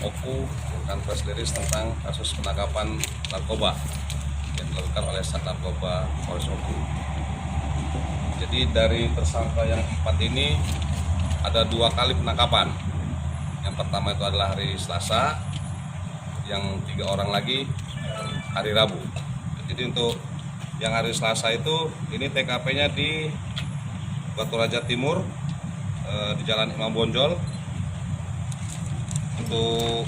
OKU dan press release tentang kasus penangkapan narkoba yang dilakukan oleh Sat Narkoba Polres OKU. Jadi dari tersangka yang 4 ini ada 2 kali penangkapan. Yang pertama itu adalah hari Selasa, yang 3 orang lagi hari Rabu. Jadi untuk yang hari Selasa itu ini TKP-nya di Batu Raja Timur, di Jalan Imam Bonjol. Untuk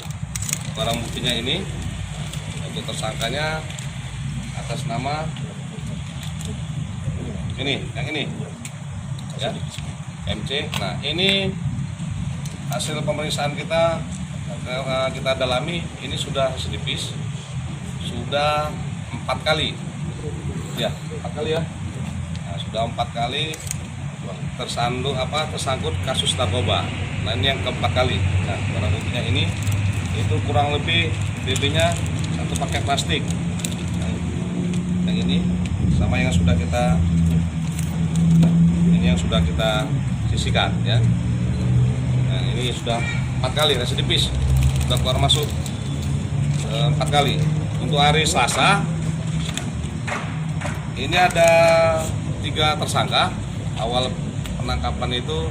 barang buktinya ini, untuk tersangkanya atas nama ini, yang ini ya, MC. Nah, ini hasil pemeriksaan kita dalami, ini sudah sedipis, sudah 4 kali ya, 4 kali ya. Nah, sudah 4 kali tersangkut kasus narkoba. Nah, ini yang keempat kali. Nah, barang buktinya ini itu kurang lebih BB-nya 1 paket plastik. Yang ini sama yang sudah kita sisihkan ya. Nah, ini sudah 4 kali residipis, sudah keluar masuk 4 kali. Untuk hari Selasa ini ada 3 tersangka. Awal penangkapan itu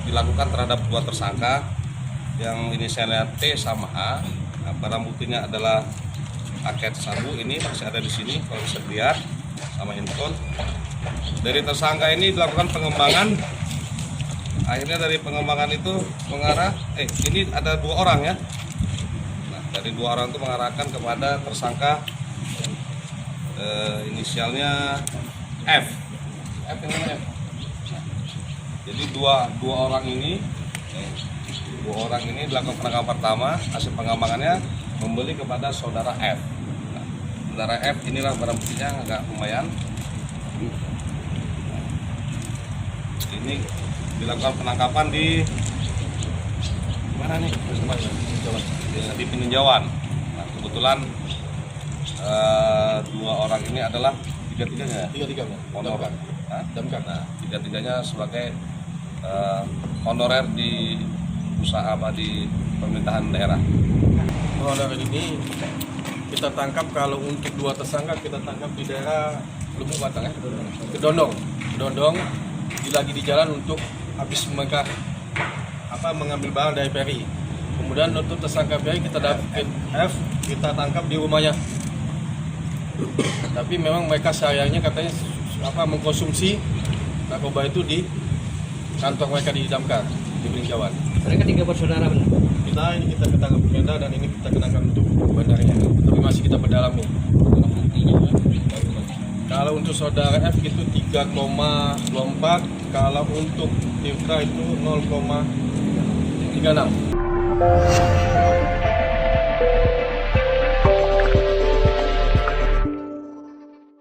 dilakukan terhadap 2 tersangka yang inisialnya T sama H. Nah, barang buktinya adalah paket sabu, ini masih ada di sini kalau bisa dilihat, sama handphone. Dari tersangka ini dilakukan pengembangan. Akhirnya dari pengembangan itu mengarah, ini ada 2 orang ya. Nah, dari 2 orang itu mengarahkan kepada tersangka inisialnya F. F yang mana F? Jadi dua orang ini dilakukan penangkapan pertama. Hasil pengembangannya membeli kepada saudara F. Nah, saudara F inilah barang buktinya, agak lumayan. Ini dilakukan penangkapan di mana nih? Di Peninjauan. Nah, kebetulan 2 orang ini adalah tiga-tiganya honorer. Nah, tiga-tiganya sebagai honorer di usaha di pemerintahan daerah. Honorer ini kita tangkap, kalau untuk 2 tersangka kita tangkap di daerah Lubuk Batang ya, Kedondong. Lagi di jalan untuk habis mengambil barang dari Peri. Kemudian untuk tersangka Peri kita tangkap di rumahnya. Tapi memang mereka sehari-harinya katanya mengkonsumsi narkoba itu di kantor mereka di Damkar, di Peninjauan. Mereka 3 bersaudara benar? Kita ketangkap benda dan ini kita kenakan untuk bandarnya. Tapi masih kita berdalami. Kalau untuk saudara F itu 3,24, kalau untuk Tirta itu 0,36.